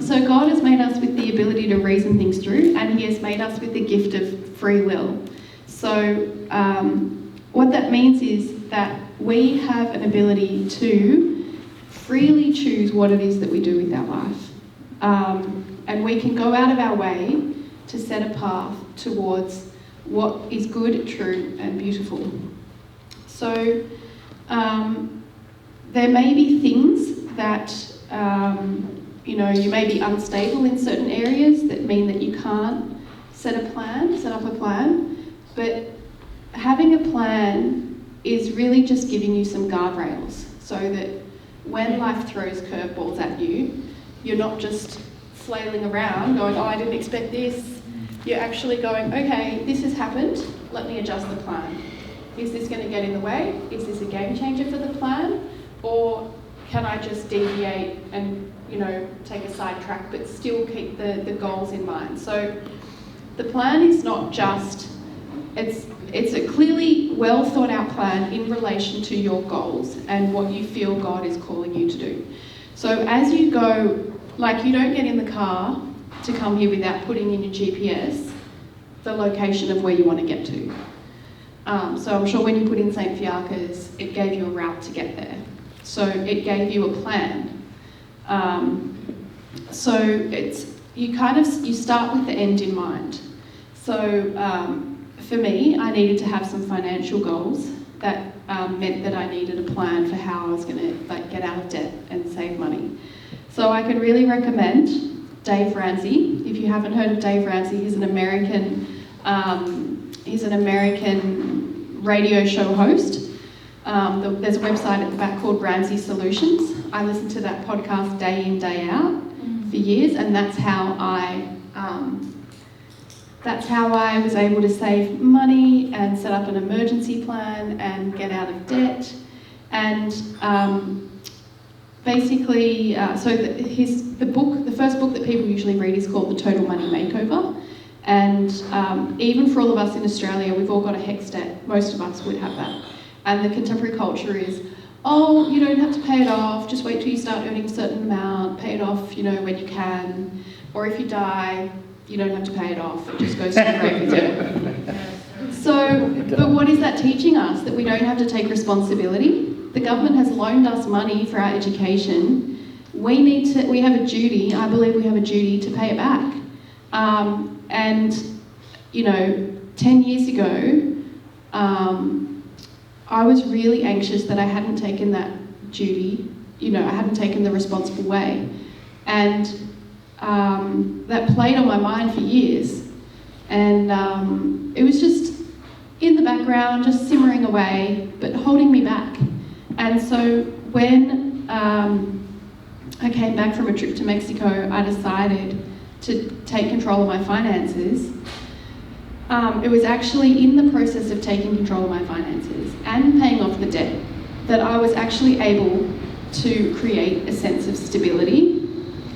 So God has made us with the ability to reason things through, and He has made us with the gift of free will. So what that means is that we have an ability to freely choose what it is that we do with our life. And we can go out of our way to set a path towards what is good, true, and beautiful. So there may be things that, you may be unstable in certain areas that mean that you can't set up a plan, but having a plan is really just giving you some guardrails so that when life throws curveballs at you, you're not just flailing around going, oh, I didn't expect this. You're actually going, okay, this has happened, let me adjust the plan. Is this going to get in the way? Is this a game changer for the plan? Or can I just deviate and, take a sidetrack but still keep the goals in mind? So the plan is not just, it's a clearly well thought out plan in relation to your goals and what you feel God is calling you to do. So as you go, like you don't get in the car to come here without putting in your GPS the location of where you want to get to. So I'm sure when you put in St. Fiacre's, it gave you a route to get there. So it gave you a plan. So you start with the end in mind. So for me, I needed to have some financial goals that meant that I needed a plan for how I was going to get out of debt and save money. So I can really recommend Dave Ramsey. If you haven't heard of Dave Ramsey, he's an American radio show host. There's a website at the back called Ramsey Solutions. I listen to that podcast day in, day out for years, and that's how I was able to save money and set up an emergency plan and get out of debt. And basically, the first book that people usually read is called The Total Money Makeover. And even for all of us in Australia, we've all got a HECS debt. Most of us would have that. And the contemporary culture is, oh, you don't have to pay it off, just wait till you start earning a certain amount, pay it off, when you can. Or if you die, you don't have to pay it off, it just goes to the grave with you. So, but what is that teaching us? That we don't have to take responsibility? The government has loaned us money for our education. We have a duty, I believe we have a duty to pay it back. 10 years ago, I was really anxious that I hadn't taken that duty, I hadn't taken the responsible way. And that played on my mind for years. And it was just in the background, just simmering away, but holding me back. And so when I came back from a trip to Mexico, I decided to take control of my finances. It was actually in the process of taking control of my finances and paying off the debt that I was actually able to create a sense of stability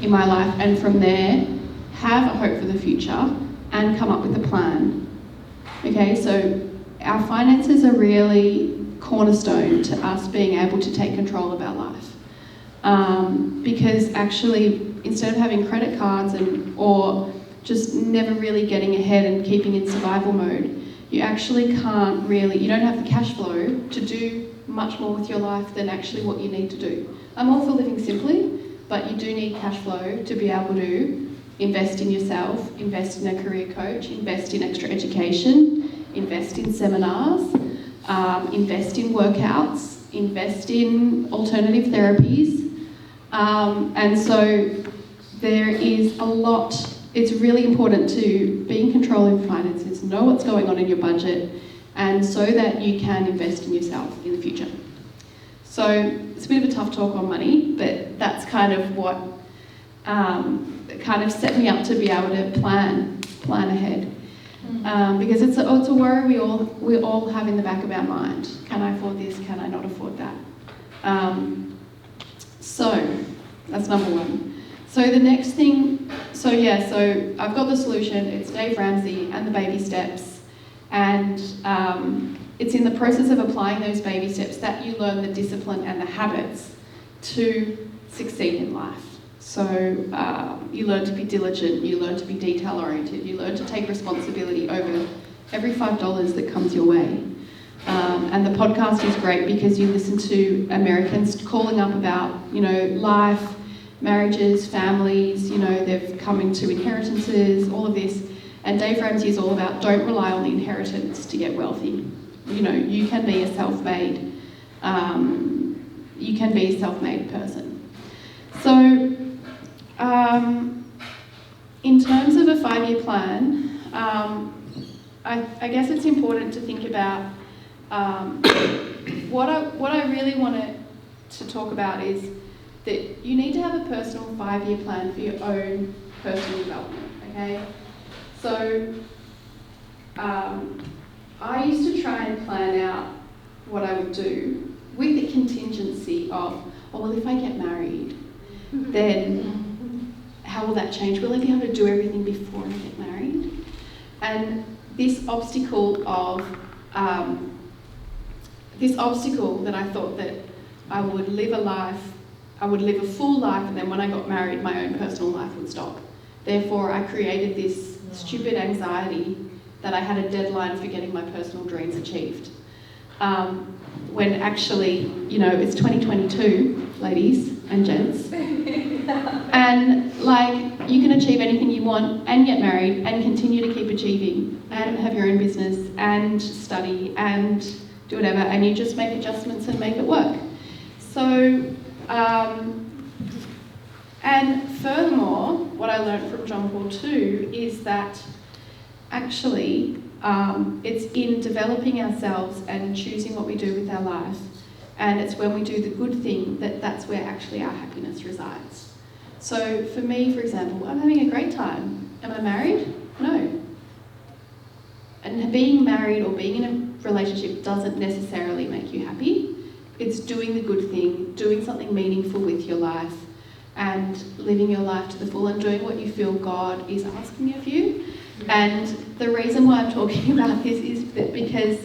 in my life, and from there have a hope for the future and come up with a plan. Okay, so our finances are really cornerstone to us being able to take control of our life. Because actually, instead of having credit cards or just never really getting ahead and keeping in survival mode, you actually you don't have the cash flow to do much more with your life than actually what you need to do. I'm all for living simply, but you do need cash flow to be able to invest in yourself, invest in a career coach, invest in extra education, invest in seminars, invest in workouts, invest in alternative therapies. And so there is a lot. It's really important to be in control of your finances, know what's going on in your budget, and so that you can invest in yourself in the future. So it's a bit of a tough talk on money, but that's kind of what kind of set me up to be able to plan ahead. Because it's a worry we all have in the back of our mind. Can I afford this? Can I not afford that? So that's number one. So the next thing, so I've got the solution. It's Dave Ramsey and the baby steps, and it's in the process of applying those baby steps that you learn the discipline and the habits to succeed in life. So you learn to be diligent, you learn to be detail-oriented, you learn to take responsibility over every $5 that comes your way. And the podcast is great because you listen to Americans calling up about, life, marriages, families, they've come into inheritances, all of this. And Dave Ramsey is all about don't rely on the inheritance to get wealthy. You can be a self-made person. So, in terms of a 5-year plan, I guess it's important to think about what I really wanted to talk about is that you need to have a personal 5-year plan for your own personal development, okay? So, I used to try and plan out what I would do with the contingency of, if I get married, then how will that change? Will I be able to do everything before I get married? And this obstacle that I thought that I would live a full life, and then when I got married, my own personal life would stop. Therefore, I created this stupid anxiety that I had a deadline for getting my personal dreams achieved. When actually, it's 2022, ladies and gents. And you can achieve anything you want and get married and continue to keep achieving and have your own business and study and do whatever, and you just make adjustments and make it work. So, and furthermore, what I learned from John Paul II is that actually it's in developing ourselves and choosing what we do with our life, and it's when we do the good thing that's where actually our happiness resides. So for me, for example, I'm having a great time. Am I married? No. And being married or being in a relationship doesn't necessarily make you happy. It's doing the good thing, doing something meaningful with your life, and living your life to the full and doing what you feel God is asking of you. And the reason why I'm talking about this is that because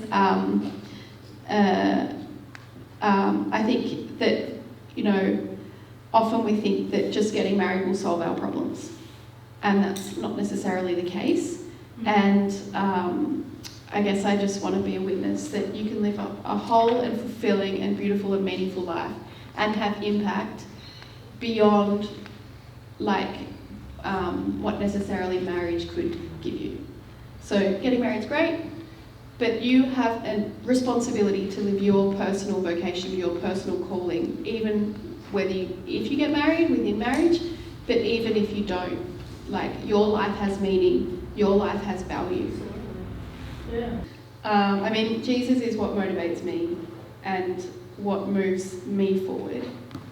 I think that, often we think that just getting married will solve our problems. And that's not necessarily the case. And I guess I just want to be a witness that you can live a whole and fulfilling and beautiful and meaningful life and have impact beyond what necessarily marriage could give you. So getting married is great, but you have a responsibility to live your personal vocation, your personal calling, even if you get married within marriage, but even if you don't. Your life has meaning, your life has value. Yeah. Jesus is what motivates me and what moves me forward,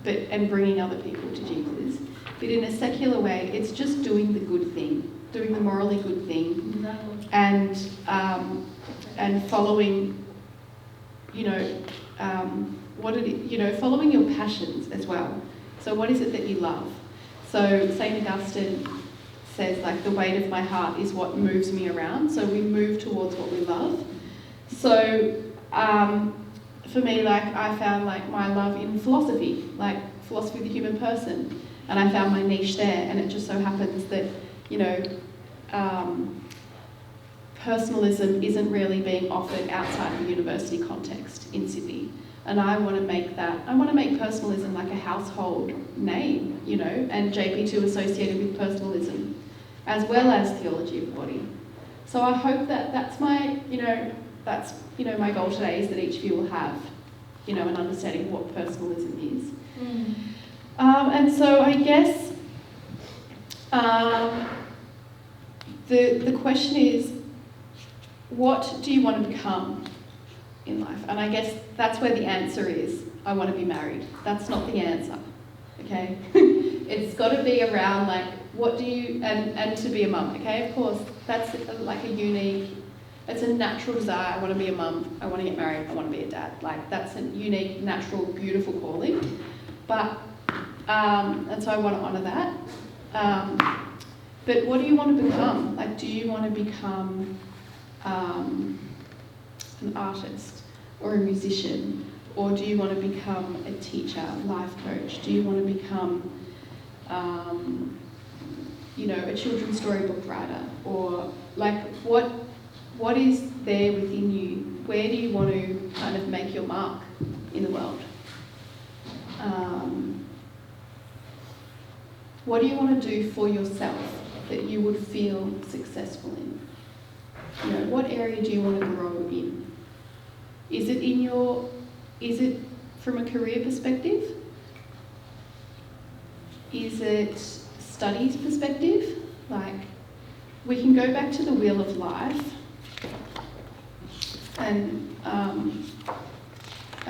and bringing other people to Jesus. But in a secular way, it's just doing the good thing, doing the morally good thing, and following, following your passions as well. So what is it that you love? So St. Augustine says, the weight of my heart is what moves me around. So we move towards what we love. So for me, I found my love in philosophy, philosophy of the human person. And I found my niche there, and it just so happens that, personalism isn't really being offered outside the university context in Sydney. And I want to make personalism a household name, and JP2 associated with personalism, as well as theology of the body. So I hope that that's my goal today, is that each of you will have, an understanding of what personalism is. And so I guess the question is, what do you want to become in life? And I guess that's where the answer is, I want to be married. That's not the answer, okay? It's got to be around what do you, and to be a mum, okay? Of course, that's a unique, it's a natural desire. I want to be a mum, I want to get married, I want to be a dad. That's a unique, natural, beautiful calling. But, and so I want to honour that. But what do you want to become? Do you want to become an artist or a musician? Or do you want to become a teacher, life coach? Do you want to become you know, a children's storybook writer, or like what is there within you? Where do you want to kind of make your mark in the world? What do you want to do for yourself that you would feel successful in? You know, what area do you want to grow in? Is it from a career perspective? Is it studies perspective? Like, we can go back to the wheel of life and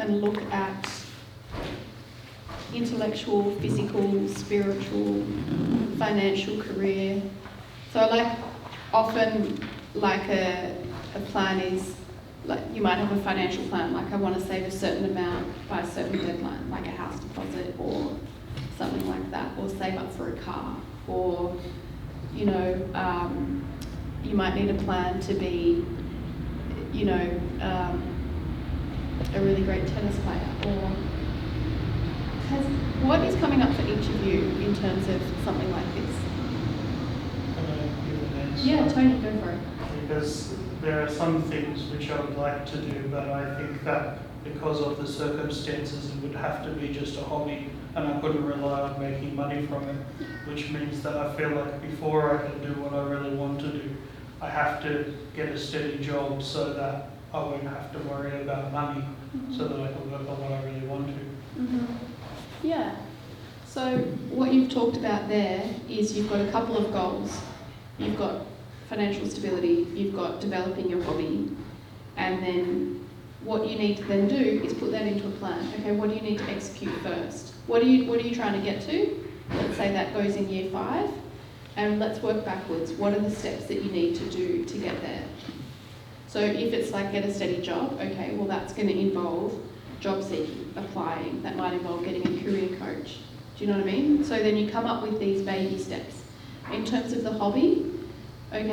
look at intellectual, physical, spiritual, financial, career. So like often like a plan is, like you might have a financial plan, like I want to save a certain amount by a certain deadline, like a house deposit or something like that, or save up for a car, or you know, you might need a plan to be, you know, a really great tennis player, or what is coming up for each of you in terms of something like this? Can I give an answer? Yeah, Tony, go for it. Because there are some things which I would like to do, but I think that because of the circumstances it would have to be just a hobby and I couldn't rely on making money from it, which means that I feel like before I can do what I really want to do, I have to get a steady job so that I won't have to worry about money, so that I can work on what I really want to. Yeah. So what you've talked about there is you've got a couple of goals. You've got financial stability, you've got developing your hobby, and then what you need to then do is put that into a plan. Okay, what do you need to execute first? What are you trying to get to? Let's say that goes in year 5, and let's work backwards. What are the steps that you need to do to get there? So if it's like get a steady job, okay, well that's going to involve job seeking, applying. That might involve getting a career coach. Do you know what I mean? So then you come up with these baby steps. In terms of the hobby,